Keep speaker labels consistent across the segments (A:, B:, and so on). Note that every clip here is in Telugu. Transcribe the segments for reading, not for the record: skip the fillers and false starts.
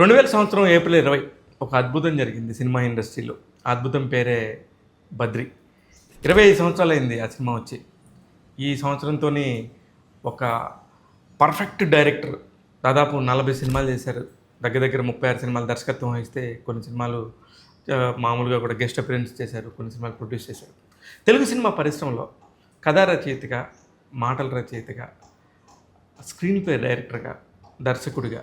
A: 2000 సంవత్సరం ఏప్రిల్ 20 ఒక అద్భుతం జరిగింది సినిమా ఇండస్ట్రీలో. ఆ అద్భుతం పేరే 'బద్రి'. 25 సంవత్సరాలైంది ఆ సినిమా వచ్చి. ఈ సంవత్సరంతోని ఒక పర్ఫెక్ట్ డైరెక్టర్ దాదాపు 40 సినిమాలు చేశారు. దగ్గర దగ్గర 36 సినిమాలు దర్శకత్వం వహిస్తే కొన్ని సినిమాలు మామూలుగా కూడా గెస్ట్ అపియరెన్స్ చేశారు. కొన్ని సినిమాలు ప్రొడ్యూస్ చేశారు. తెలుగు సినిమా పరిశ్రమలో కథా రచయితగా, మాటల రచయితగా, స్క్రీన్ ప్లే డైరెక్టర్గా, దర్శకుడిగా,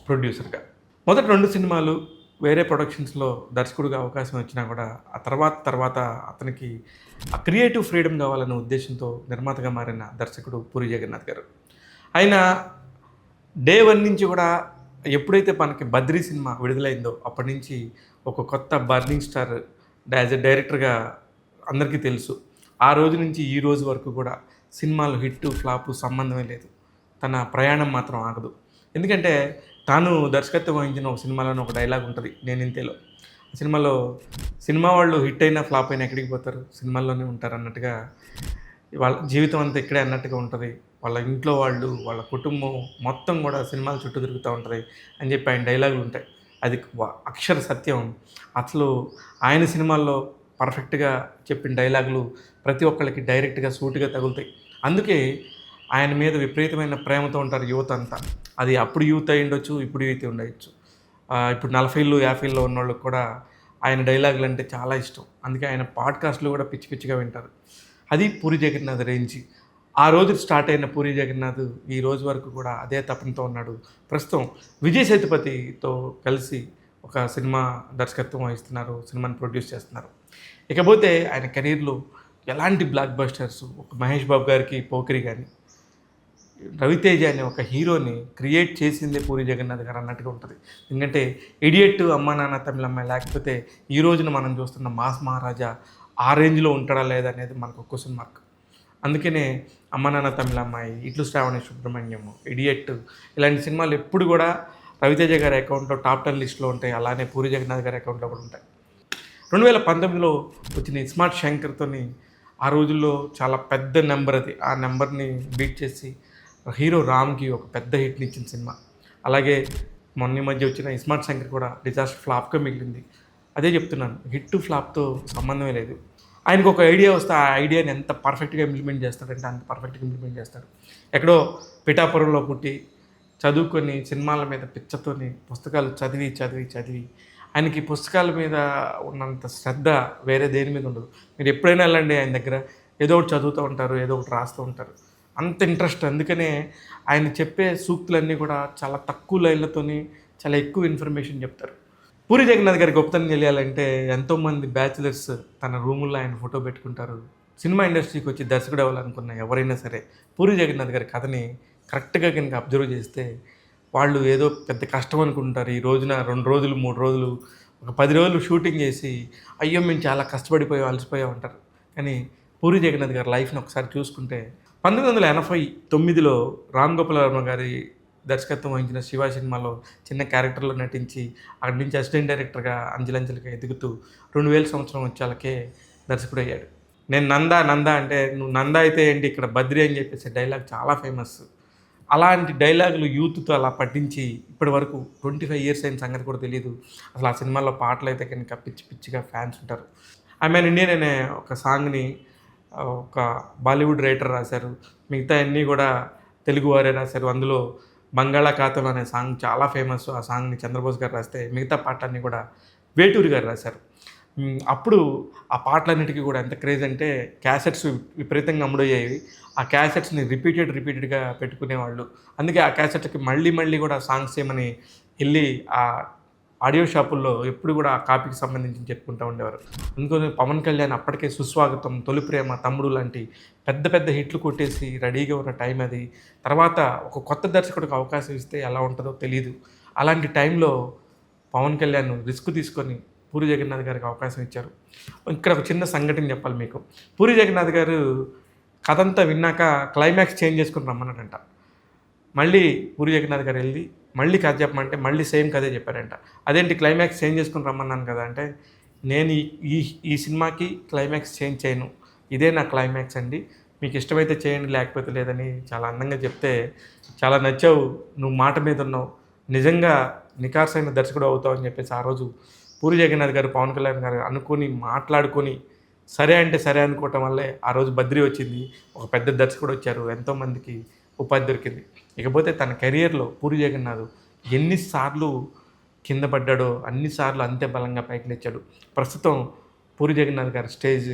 A: ప్రొడ్యూసర్గా మొదటి 2 సినిమాలు వేరే ప్రొడక్షన్స్లో దర్శకుడిగా అవకాశం వచ్చినా కూడా ఆ తర్వాత అతనికి ఆ క్రియేటివ్ ఫ్రీడమ్ కావాలనే ఉద్దేశంతో నిర్మాతగా మారిన దర్శకుడు పూరి జగన్నాథ్ గారు. ఆయన డే 1 నుంచి కూడా ఎప్పుడైతే మనకి 'బద్రి' సినిమా విడుదలైందో అప్పటి నుంచి ఒక కొత్త బర్నింగ్ స్టార్ యాజ్ ఎ డైరెక్టర్గా అందరికీ తెలుసు. ఆ రోజు నుంచి ఈ రోజు వరకు కూడా సినిమాలు హిట్ ఫ్లాపు సంబంధమే లేదు. తన ప్రయాణం మాత్రం ఆగదు. ఎందుకంటే తాను దర్శకత్వం వహించిన ఒక సినిమాలోనే ఒక డైలాగ్ ఉంటుంది, నేను ఇంతేలో. ఆ సినిమాలో సినిమా వాళ్ళు హిట్ అయినా ఫ్లాప్ అయినా ఎక్కడికి పోతారు, సినిమాల్లోనే ఉంటారు అన్నట్టుగా వాళ్ళ జీవితం అంతా ఇక్కడే అన్నట్టుగా ఉంటుంది. వాళ్ళ ఇంట్లో వాళ్ళు, వాళ్ళ కుటుంబం మొత్తం కూడా సినిమాల చుట్టూ తిరుగుతూ ఉంటుంది అని చెప్పి ఆయన డైలాగులు ఉంటాయి. అది అక్షర సత్యం. అసలు ఆయన సినిమాల్లో పర్ఫెక్ట్గా చెప్పిన డైలాగులు ప్రతి ఒక్కళ్ళకి డైరెక్ట్గా సూటిగా తగులుతాయి. అందుకే ఆయన మీద విపరీతమైన ప్రేమతో ఉంటారు యువత అంతా. అది అప్పుడు యూత్ అయి ఉండొచ్చు, ఇప్పుడు యూత్ ఉండవచ్చు. ఇప్పుడు 40లు 50ల్లో ఉన్నోళ్ళకి కూడా ఆయన డైలాగులు అంటే చాలా ఇష్టం. అందుకే ఆయన పాడ్కాస్ట్లు కూడా పిచ్చి పిచ్చిగా వింటారు. అది పూరి జగన్నాథ్ రేంజ్. ఆ రోజు స్టార్ట్ అయిన పూరి జగన్నాథ్ ఈ రోజు వరకు కూడా అదే తపనతో ఉన్నాడు. ప్రస్తుతం విజయ్ సేతుపతితో కలిసి ఒక సినిమా దర్శకత్వం వహిస్తున్నారు, సినిమాని ప్రొడ్యూస్ చేస్తున్నారు. ఇకపోతే ఆయన కెరీర్లో ఎలాంటి బ్లాక్ బస్టర్స్, ఒక మహేష్ బాబు గారికి 'పోకిరి' కానీ, రవితేజ అనే ఒక హీరోని క్రియేట్ చేసిందే పూరి జగన్నాథ్ గారు అన్నట్టుగా ఉంటుంది. ఎందుకంటే 'ఇడియట్', 'అమ్మా నాన్న తమిళమ్మాయి' లేకపోతే ఈ రోజున మనం చూస్తున్న 'మాస్ మహారాజా' ఆ రేంజ్లో ఉంటాడా లేదా అనేది మనకు క్వశ్చన్ మార్క్. అందుకనే 'అమ్మా నాన్న తమిళమ్మాయి', 'ఇట్లు శ్రావణి సుబ్రహ్మణ్యం', 'ఇడియట్' ఇలాంటి సినిమాలు ఎప్పుడు కూడా రవితేజ గారి అకౌంట్లో టాప్ 10 లిస్ట్లో ఉంటాయి. అలానే పూరి జగన్నాథ్ గారి అకౌంట్లో కూడా ఉంటాయి. 2019లో వచ్చిన 'ఇస్మార్ట్ శంకర్'తోని ఆ రోజుల్లో చాలా పెద్ద నెంబర్ అది. ఆ నెంబర్ని బీట్ చేసి హీరో రామ్కి ఒక పెద్ద హిట్ని ఇచ్చిన సినిమా. అలాగే మొన్న మధ్య వచ్చిన 'ఇస్మార్ట్ శంకర్' కూడా డిజాస్టర్ ఫ్లాప్గా మిగిలింది. అదే చెప్తున్నాను, హిట్ ఫ్లాప్తో సంబంధమే లేదు. ఆయనకు ఒక ఐడియా వస్తే ఆ ఐడియాని ఎంత పర్ఫెక్ట్గా ఇంప్లిమెంట్ చేస్తాడంటే అంత పర్ఫెక్ట్గా ఇంప్లిమెంట్ చేస్తాడు. ఎక్కడో పిఠాపురంలో పుట్టి చదువుకొని సినిమాల మీద పిచ్చతోని పుస్తకాలు చదివి ఆయనకి పుస్తకాల మీద ఉన్నంత శ్రద్ధ వేరే దేని మీద ఉండదు. మీరు ఎప్పుడైనా వెళ్ళండి ఆయన దగ్గర, ఏదో ఒకటి చదువుతూ ఉంటారు, ఏదో ఒకటి రాస్తూ ఉంటారు. అంత ఇంట్రెస్ట్. అందుకనే ఆయన చెప్పే సూక్తులన్నీ కూడా చాలా తక్కువ లైన్లతోని చాలా ఎక్కువ ఇన్ఫర్మేషన్ చెప్తారు. పూరి జగన్నాథ్ గారి గొప్పతనం తెలియాలంటే ఎంతోమంది బ్యాచిలర్స్ తన రూముల్లో ఆయన ఫోటో పెట్టుకుంటారు. సినిమా ఇండస్ట్రీకి వచ్చి దర్శకుడు అవ్వాలనుకున్న ఎవరైనా సరే పూరి జగన్నాథ్ గారి కథని కరెక్ట్గా కనుక అబ్జర్వ్ చేస్తే వాళ్ళు ఏదో పెద్ద కష్టం అనుకుంటారు. ఈ రోజున 2 రోజులు 3 రోజులు ఒక 10 రోజులు షూటింగ్ చేసి అయ్యో మేము చాలా కష్టపడిపోయాం, అలసిపోయాం అంటారు. కానీ పూరి జగన్నాథ్ గారి లైఫ్ని ఒకసారి చూసుకుంటే 1989లో రామ్ గోపాల్ వర్మ గారి దర్శకత్వం వహించిన 'శివ' సినిమాలో చిన్న క్యారెక్టర్లో నటించి అక్కడి నుంచి అసిస్టెంట్ డైరెక్టర్గా అంచెలంచెలుగా ఎదుగుతూ 2000 సంవత్సరం వచ్చేళ్ళకే దర్శకుడు అయ్యాడు. నేను నందా అంటే నువ్వు నందా అయితే ఏంటి ఇక్కడ 'బద్రి' అని చెప్పేసి డైలాగ్ చాలా ఫేమస్. అలాంటి డైలాగులు యూత్తో అలా పట్టించి ఇప్పటి వరకు 25 ఇయర్స్ అయిన సంగతి కూడా తెలియదు. అసలు ఆ సినిమాలో పాటలు అయితే కనుక పిచ్చి పిచ్చిగా ఫ్యాన్స్ ఉంటారు. ఐ మీన్ ఇండియన్ అనే ఒక సాంగ్ని ఒక బాలీవుడ్ రైటర్ రాశారు. మిగతా అన్నీ కూడా తెలుగు వారే రాశారు. అందులో 'బంగాళాఖాతం' అనే సాంగ్ చాలా ఫేమస్. ఆ సాంగ్ని చంద్రబోస్ గారు రాస్తే మిగతా పాటలన్నీ కూడా వేటూరి గారు రాశారు. అప్పుడు ఆ పాటలన్నిటికీ కూడా ఎంత క్రేజ్ అంటే క్యాసెట్స్ విపరీతంగా అమ్ముడయ్యాయి. ఆ క్యాసెట్స్ని రిపీటెడ్గా పెట్టుకునేవాళ్ళు. అందుకే ఆ క్యాసెట్కి మళ్ళీ కూడా సాంగ్స్ ఏమని వెళ్ళి ఆ ఆడియో షాపుల్లో ఎప్పుడు కూడా ఆ కాపీకి సంబంధించి చెప్పుకుంటూ ఉండేవారు. అందుకని పవన్ కళ్యాణ్ అప్పటికే 'సుస్వాగతం', 'తొలి ప్రేమ', 'తమ్ముడు' లాంటి పెద్ద హిట్లు కొట్టేసి రెడీగా ఉన్న టైం అది. తర్వాత ఒక కొత్త దర్శకుడికి అవకాశం ఇస్తే ఎలా ఉంటుందో తెలీదు. అలాంటి టైంలో పవన్ కళ్యాణ్ రిస్క్ తీసుకొని పూరి జగన్నాథ్ గారికి అవకాశం ఇచ్చారు. ఇక్కడ ఒక చిన్న సంఘటన చెప్పాలి మీకు. పూరి జగన్నాథ్ గారు కథ అంతా విన్నాక క్లైమాక్స్ చేంజ్ చేసుకుని రమ్మన్నాడంట. మళ్ళీ పూరి జగన్నాథ్ గారు వెళ్ళి మళ్ళీ కథ చెప్పమంటే మళ్ళీ సేమ్ కథే చెప్పారంట. అదేంటి క్లైమాక్స్ చేంజ్ చేసుకుని రమ్మన్నాను కదా అంటే, నేను ఈ సినిమాకి క్లైమాక్స్ చేంజ్ చేయను, ఇదే నా క్లైమాక్స్ అండి, మీకు ఇష్టమైతే చేయండి లేకపోతే లేదని చాలా అందంగా చెప్తే చాలా నచ్చావు, నువ్వు మాట మీద ఉన్నావు, నిజంగా నికార్సైన దర్శకుడు అవుతావు అని చెప్పేసి ఆ రోజు పూరి జగన్నాథ్ గారు, పవన్ కళ్యాణ్ గారు అనుకొని, మాట్లాడుకొని సరే అంటే సరే అనుకోవటం వల్లే ఆ రోజు బద్రి వచ్చింది. ఒక పెద్ద దర్శకుడు వచ్చారు. ఎంతోమందికి ఉపాధి దొరికింది. ఇకపోతే తన కెరియర్‌లో పూరి జగన్నాథ్ ఎన్ని సార్లు కింద పడ్డాడో అన్ని సార్లు అంతే బలంగా పైకి లేచాడు. ప్రస్తుతం పూరి జగన్నాథ్ గారి స్టేజ్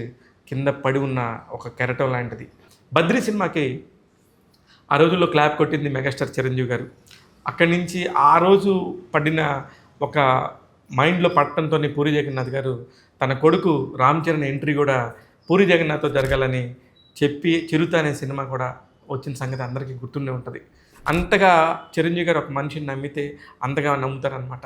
A: కింద పడి ఉన్న ఒక కెరటం లాంటిది. బద్రి సినిమాకి ఆ రోజుల్లో క్లాప్ కొట్టింది మెగాస్టార్ చిరంజీవి గారు. అక్కడి నుంచి ఆ రోజు పడిన ఒక మైండ్‌లో పడటంతోనే పూరి జగన్నాథ్ గారు తన కొడుకు రామ్ చరణ్ ఎంట్రీ కూడా పూరి జగన్నాథ్‌తో జరగాలని చెప్పి 'చిరుత' అనే సినిమా కూడా వచ్చిన సంగతి అందరికీ గుర్తుండే ఉంటుంది. అంతగా చిరంజీవి గారు ఒక మనిషిని నమ్మితే అంతగా నమ్ముతారనమాట.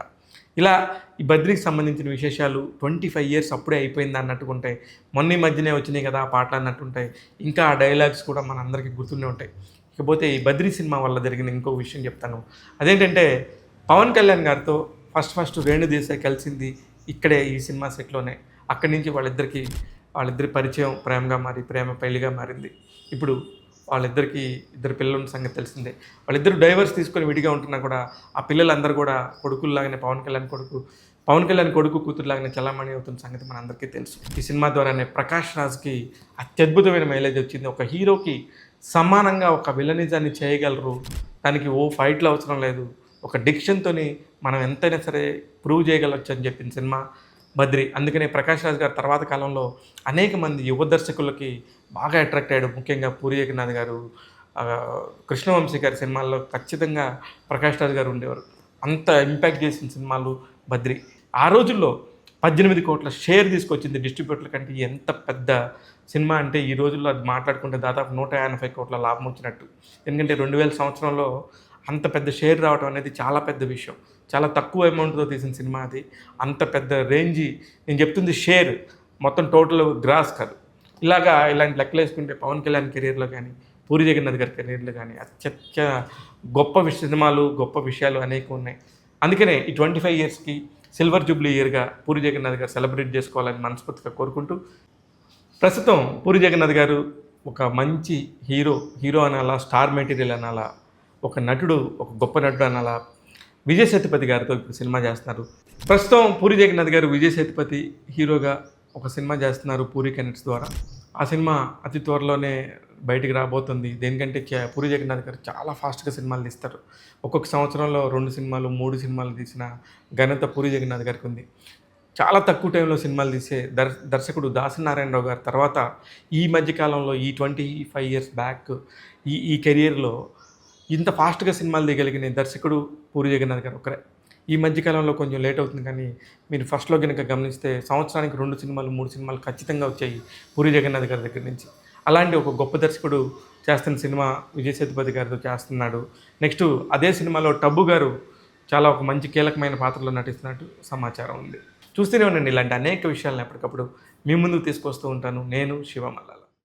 A: ఇలా ఈ బద్రికి సంబంధించిన విశేషాలు 25 ఇయర్స్ అప్పుడే అయిపోయింది అన్నట్టుగా ఉంటాయి. మొన్న ఈ మధ్యనే వచ్చినాయి కదా ఆ పాటలు అన్నట్టుంటాయి. ఇంకా ఆ డైలాగ్స్ కూడా మనందరికీ గుర్తుండే ఉంటాయి. ఇకపోతే ఈ బద్రి సినిమా వల్ల జరిగిన ఇంకో విషయం చెప్తాను. అదేంటంటే పవన్ కళ్యాణ్ గారితో ఫస్ట్ రేణు దేశాయ్ కలిసింది ఇక్కడే ఈ సినిమా సెట్‌లోనే. అక్కడి నుంచి వాళ్ళిద్దరి పరిచయం ప్రేమగా మారి, ప్రేమ పెళ్లిగా మారింది. ఇప్పుడు వాళ్ళిద్దరికీ ఇద్దరు పిల్లలున్న సంగతి తెలిసిందే. వాళ్ళిద్దరూ డైవర్స్ తీసుకొని విడిగా ఉంటున్నా కూడా ఆ పిల్లలందరూ కూడా కొడుకుల్లాగానే పవన్ కళ్యాణ్ కొడుకు కూతురులాగానే చలామణి అవుతున్న సంగతి మనందరికీ తెలుసు. ఈ సినిమా ద్వారానే ప్రకాష్ రాజ్‌కి అత్యద్భుతమైన మైలేజ్ వచ్చింది. ఒక హీరోకి సమానంగా ఒక విలనిజాన్ని చేయగలరు. దానికి ఓ ఫైట్‌లు అవసరం లేదు. ఒక డిక్షన్‌తోని మనం ఎంతైనా సరే ప్రూవ్ చేయగలొచ్చు అని చెప్పిన సినిమా బద్రి. అందుకనే ప్రకాష్ రాజ్ గారు తర్వాత కాలంలో అనేక మంది యువ దర్శకులకి బాగా అట్రాక్ట్ అయ్యాడు. ముఖ్యంగా పూరి జగన్నాథ్ గారు, కృష్ణవంశీ గారి సినిమాల్లో ఖచ్చితంగా ప్రకాష్ రాజ్ గారు ఉండేవారు. అంత ఇంపాక్ట్ చేసిన సినిమాలు బద్రి. ఆ రోజుల్లో 18 కోట్ల షేర్ తీసుకొచ్చింది డిస్ట్రిబ్యూటర్ల కంటే. ఎంత పెద్ద సినిమా అంటే ఈ రోజుల్లో అది మాట్లాడుకుంటే దాదాపు 180 కోట్ల లాభం వచ్చినట్టు. ఎందుకంటే 2000 సంవత్సరంలో అంత పెద్ద షేర్ రావడం అనేది చాలా పెద్ద విషయం. చాలా తక్కువ అమౌంట్‌తో తీసిన సినిమా అది. అంత పెద్ద రేంజి నేను చెప్తుంది షేర్. మొత్తం టోటల్ గ్రాస్ కాదు. ఇలాంటి లెక్కలేసుకుంటే పవన్ కళ్యాణ్ కెరియర్‌లో గానీ, పూరి జగన్నాథ్ గారి కెరియర్‌లో గానీ గొప్ప సినిమాలు, గొప్ప విషయాలు అనేకం ఉన్నాయి. అందుకనే ఈ 25 ఇయర్స్‌కి సిల్వర్ జూబ్లీ ఇయర్‌గా పూరి జగన్నాథ్ గారు సెలబ్రేట్ చేసుకోవాలని మనస్ఫూర్తిగా కోరుకుంటూ, ప్రస్తుతం పూరి జగన్నాథ్ గారు ఒక మంచి హీరో అనాలా, స్టార్ మెటీరియల్ అనాలా, ఒక నటుడు, ఒక గొప్ప నటుడు అనాలా, విజయ్ సేతుపతి గారితో ఇప్పుడు సినిమా చేస్తున్నారు. ప్రస్తుతం పూరి జగన్నాథ్ గారు విజయ్ సేతుపతి హీరోగా ఒక సినిమా చేస్తున్నారు పూరి కనెక్ట్స్ ద్వారా. ఆ సినిమా అతి త్వరలోనే బయటికి రాబోతుంది. దేనికంటే పూరి జగన్నాథ్ గారు చాలా ఫాస్ట్‌గా సినిమాలు తీస్తారు. ఒక్కొక్క సంవత్సరంలో 2 సినిమాలు, 3 సినిమాలు తీసిన ఘనత పూరి జగన్నాథ్ గారికి ఉంది. చాలా తక్కువ టైంలో సినిమాలు తీసే దర్శకుడు దాసరి నారాయణరావు గారి తర్వాత ఈ మధ్య కాలంలో ఈ 25 ఇయర్స్ బ్యాక్ ఈ కెరియర్‌లో ఇంత ఫాస్ట్‌గా సినిమాలు తీయగలిగిన దర్శకుడు పూరి జగన్నాథ్ గారు ఒక్కరే. ఈ మధ్య కాలంలో కొంచెం లేట్ అవుతుంది కానీ మీరు ఫస్ట్‌లో గనుక గమనిస్తే సంవత్సరానికి 2 సినిమాలు, 3 సినిమాలు ఖచ్చితంగా వచ్చాయి పూరి జగన్నాథ్ గారి దగ్గర నుంచి. అలాంటి ఒక గొప్ప దర్శకుడు చేస్తున్న సినిమా విజయ్ సేతుపతి గారితో చేస్తున్నాడు. నెక్స్ట్ అదే సినిమాలో టబ్బు గారు చాలా ఒక మంచి కీలకమైన పాత్రలో నటిస్తున్నట్టు సమాచారం ఉంది. చూస్తూనే ఉండండి ఇలాంటి అనేక విషయాలను ఎప్పటికప్పుడు మీ ముందుకు తీసుకొస్తూ ఉంటాను. నేను శివ మల్లాల.